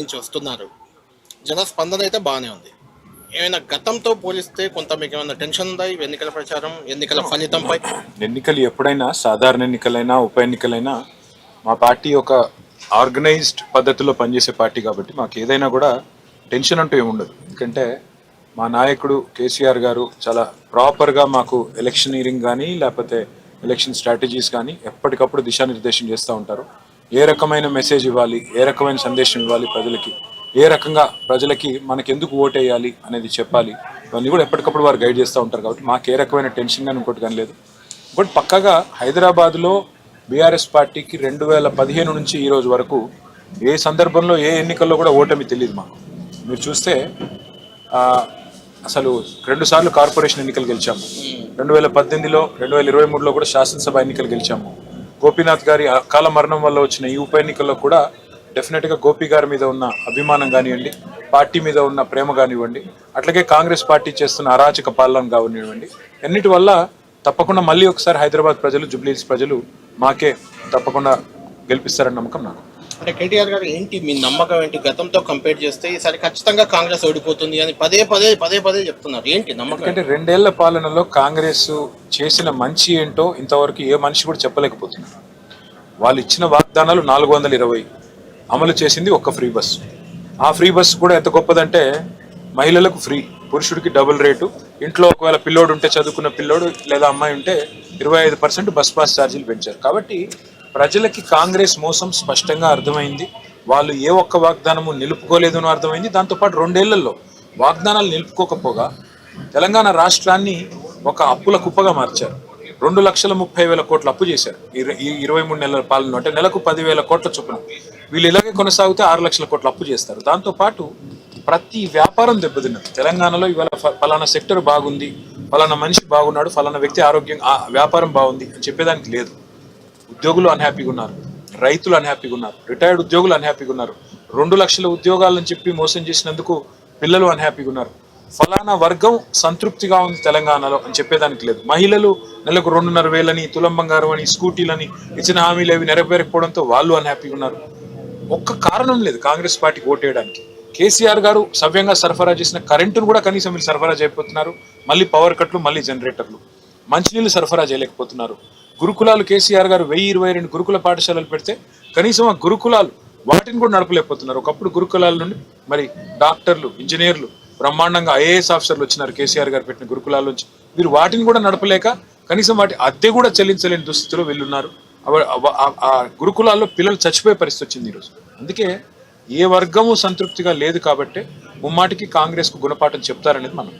నుంచి వస్తున్నారు. జనస్పందన అయితే బాగానే ఉంది. ఏమైనా గతంతో పోలిస్తే కొంత మీకు ఏమైనా టెన్షన్ ఉందా ఈ ఎన్నికల ప్రచారం, ఎన్నికల ఫలితంపై? ఎన్నికలు ఎప్పుడైనా సాధారణ ఎన్నికలైనా ఉప ఎన్నికలైనా మా పార్టీ ఒక ఆర్గనైజ్డ్ పద్ధతిలో పనిచేసే పార్టీ కాబట్టి మాకు ఏదైనా కూడా టెన్షన్ అంటూ ఏముండదు. ఎందుకంటే మా నాయకుడు కేసీఆర్ గారు చాలా ప్రాపర్గా మాకు ఎలక్షనీరింగ్ కానీ లేకపోతే ఎలక్షన్ స్ట్రాటజీస్ కానీ ఎప్పటికప్పుడు దిశానిర్దేశం చేస్తూ ఉంటారు. ఏ రకమైన మెసేజ్ ఇవ్వాలి, ఏ రకమైన సందేశం ఇవ్వాలి ప్రజలకి, ఏ రకంగా ప్రజలకి మనకెందుకు ఓటు వేయాలి అనేది చెప్పాలి, ఇవన్నీ కూడా ఎప్పటికప్పుడు వారు గైడ్ చేస్తూ ఉంటారు. కాబట్టి మాకు ఏ రకమైన టెన్షన్ కానీ ఇంకోటి కానీ లేదు. ఇంకోటి పక్కగా హైదరాబాద్లో బీఆర్ఎస్ పార్టీకి 2015 నుంచి ఈ రోజు వరకు ఏ సందర్భంలో ఏ ఎన్నికల్లో కూడా ఓటమి తెలియదు మాకు. మీరు చూస్తే అసలు 2 సార్లు కార్పొరేషన్ ఎన్నికలు గెలిచాము. 2018లో 2023లో కూడా శాసనసభ ఎన్నికలు గెలిచాము. గోపీనాథ్ గారి అకాల మరణం వల్ల వచ్చిన ఈ ఉప ఎన్నికల్లో కూడా డెఫినెట్గా గోపి గారి మీద ఉన్న అభిమానం కానివ్వండి, పార్టీ మీద ఉన్న ప్రేమ కానివ్వండి, అట్లాగే కాంగ్రెస్ పార్టీ చేస్తున్న అరాచక పాలన కానివ్వండి, అన్నిటి వల్ల తప్పకుండా మళ్ళీ ఒకసారి హైదరాబాద్ ప్రజలు, జూబ్లీహిల్స్ ప్రజలు మాకే తప్పకుండా గెలిపిస్తారని నమ్మకం నాకు. అంటే కేటీఆర్ గారు ఏంటి మీ నమ్మకం ఏంటి? గతంతో కంపేర్ చేస్తే ఈసారి ఖచ్చితంగా కాంగ్రెస్ ఓడిపోతుంది అని పదే పదే చెప్తున్నారు. ఏంటి నమ్మకం? అంటే 2 ఏళ్ల పాలనలో కాంగ్రెస్ చేసిన మంచి ఏంటో ఇంతవరకు ఏ మనిషి కూడా చెప్పలేకపోతున్నారు. వాళ్ళు ఇచ్చిన వాగ్దానాలు 420 అమలు చేసింది ఒక్క ఫ్రీ బస్సు. ఆ ఫ్రీ బస్సు కూడా ఎంత గొప్పదంటే మహిళలకు ఫ్రీ, పురుషుడికి డబుల్ రేటు, ఇంట్లో ఒకవేళ పిల్లోడు ఉంటే, చదువుకున్న పిల్లోడు లేదా అమ్మాయి ఉంటే 25% బస్ పాస్ ఛార్జీలు పెంచారు. కాబట్టి ప్రజలకి కాంగ్రెస్ మోసం స్పష్టంగా అర్థమైంది. వాళ్ళు ఏ ఒక్క వాగ్దానము నిలుపుకోలేదని అర్థమైంది. దాంతోపాటు 2 ఏళ్లలో వాగ్దానాలు నిలుపుకోకపోగా తెలంగాణ రాష్ట్రాన్ని ఒక అప్పుల కుప్పగా మార్చారు. 2,30,000 కోట్ల అప్పు చేశారు ఈ 23 నెలల పాలన. అంటే నెలకు 10,000 కోట్ల చొప్పున. వీళ్ళు ఇలాగే కొనసాగితే 6 లక్షల కోట్ల అప్పు చేస్తారు. దాంతోపాటు ప్రతి వ్యాపారం దెబ్బతిన్నది. తెలంగాణలో ఇవాళ ఫలానా సెక్టర్ బాగుంది, ఫలానా మనిషి బాగున్నాడు, ఫలానా వ్యక్తి ఆరోగ్యం, వ్యాపారం బాగుంది అని చెప్పేదానికి లేదు. ఉద్యోగులు అన్హ్యాపీగా ఉన్నారు, రైతులు అన్హ్యాపీగా ఉన్నారు, రిటైర్డ్ ఉద్యోగులు అన్హ్యాపీగా ఉన్నారు, 2 లక్షల ఉద్యోగాలని చెప్పి మోసం చేసినందుకు పిల్లలు అన్హ్యాపీగా ఉన్నారు. ఫలానా వర్గం సంతృప్తిగా ఉంది తెలంగాణలో అని చెప్పేదానికి లేదు. మహిళలు నెలకు 2,500 తులం బంగారం అని, స్కూటీలని ఇచ్చిన హామీలు అవి నెరవేరకపోవడంతో వాళ్ళు అన్హ్యాపీగా ఉన్నారు. ఒక్క కారణం లేదు కాంగ్రెస్ పార్టీకి ఓటేయడానికి. కేసీఆర్ గారు సవ్యంగా సరఫరా చేసిన కరెంటును కూడా కనీసం వీళ్ళు సరఫరా చేయకపోతున్నారు. మళ్ళీ పవర్ కట్లు, మళ్ళీ జనరేటర్లు. మంచినీళ్ళు సరఫరా చేయలేకపోతున్నారు. గురుకులాలు కేసీఆర్ గారు 1022 గురుకుల పాఠశాలలు పెడితే కనీసం ఆ గురుకులాలు వాటిని కూడా నడపలేకపోతున్నారు. ఒకప్పుడు గురుకులాల నుండి మరి డాక్టర్లు, ఇంజనీర్లు, బ్రహ్మాండంగా ఐఏఎస్ ఆఫీసర్లు వచ్చినారు కేసీఆర్ గారు పెట్టిన గురుకులాల నుంచి. వీరు వాటిని కూడా నడపలేక కనీసం వాటి అద్దె కూడా చెల్లించలేని దుస్థితిలో వీళ్ళున్నారు. ఆ గురుకులాల్లో పిల్లలు చచ్చిపోయే పరిస్థితి వచ్చింది ఈరోజు. అందుకే ఏ వర్గము సంతృప్తిగా లేదు కాబట్టి ముమ్మాటికి కాంగ్రెస్కు గుణపాఠం చెప్తారనేది మనం